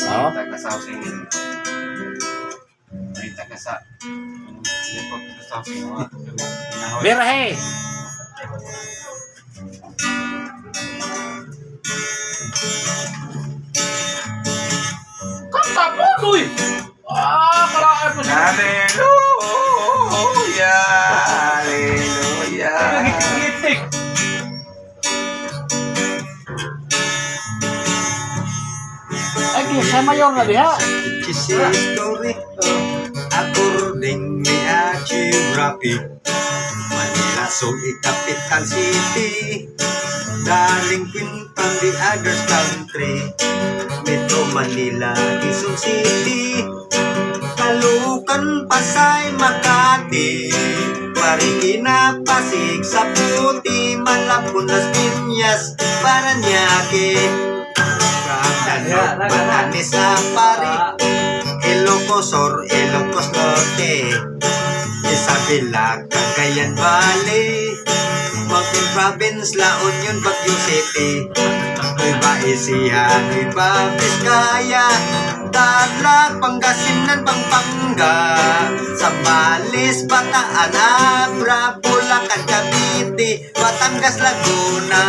Oh. Taga-Sausing. Ay, taga-sa. Depot sa Sausing. Birahe. Kanta po, Luy! Karaan mo siya. Hallelujah! Hallelujah! Nagigit-gitik. Ay, sa mayor na diha. It's a story according me a geography. Manila so capital city. Daling Quintan the others country. Metro Manila, Quezon City. Caloocan, Pasay, Makati. Marikina, Pasig, Saputi, Malabon, Las Piñas, Parañaque. Batanes, Apari, Ilocos Sur, Ilocos Norte, Isabela, Cagayan Valley, Mountain Province, La Union, Baguio City, Nueva Ecija, Nueva Vizcaya, Tarlac, Pangasinan, Pampanga, Zambales, Bataan, Abra, Bulacan, Cavite, Batangas, Laguna.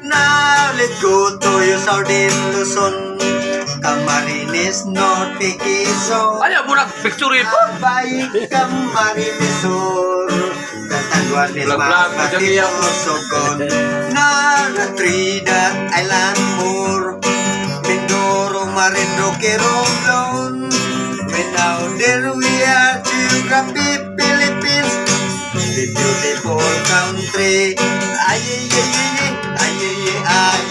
Now let's go to your Southern Luzon, Camarines, Norte, Quezon, Ayaw mo na picture po. Abay, Camarines Sur, Catanduanes, Blag-blag, Makati, madyan niya. Sorsogon, Nara, Trinidad, Island, Moor, Mindoro, Marinduque, Romblon. Right now there we are, Geography, Philippines, the beautiful country. Ay, ay, ay, ay, ay, ay, ay,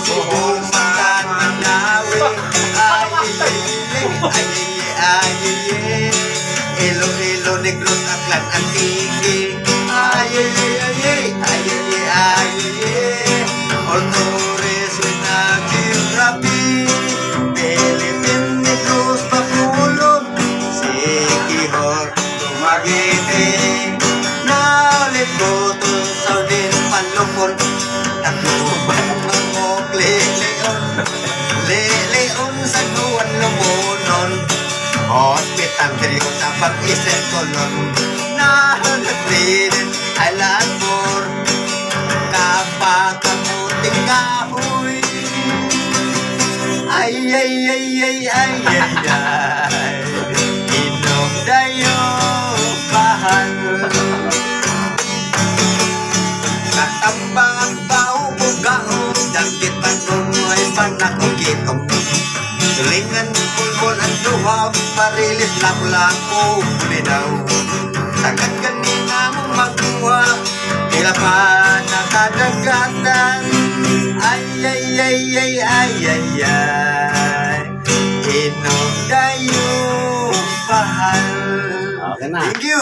Cebu, Mactan, Mandawi. Ay, ay, ay, ay, ay, ay, Iloilo, Negros, Aklan, Antique. Ay, ay, ay, ay, ay, ay, ay, all tourists with a geography. Philippine Negros, Bacolod, Siquijor, Dumaguete. Now let's go to Southern Panlocon, Tacloban, Mangok, Leon, San Juan, Lumunon, Hospital, Trigo, Sabang, Eastern Colon, Nahanatrin, Island Moor, Kapakamuting Kahoy. Ay, ay, ay, ay, ay, ay, ay, Inom dayo, bahal. Katambang kaubugaong, dagkit pagkumoy panakukitong. Tulingan, pulbol ang luhaw, parilis lako-lako, bulinaw. Sagad kanina mong magkuha, tila pa nakadagatan. Ay, ay, ay, ay, ay, ay, ay, inom dayo, bahal. Okay na. Thank you.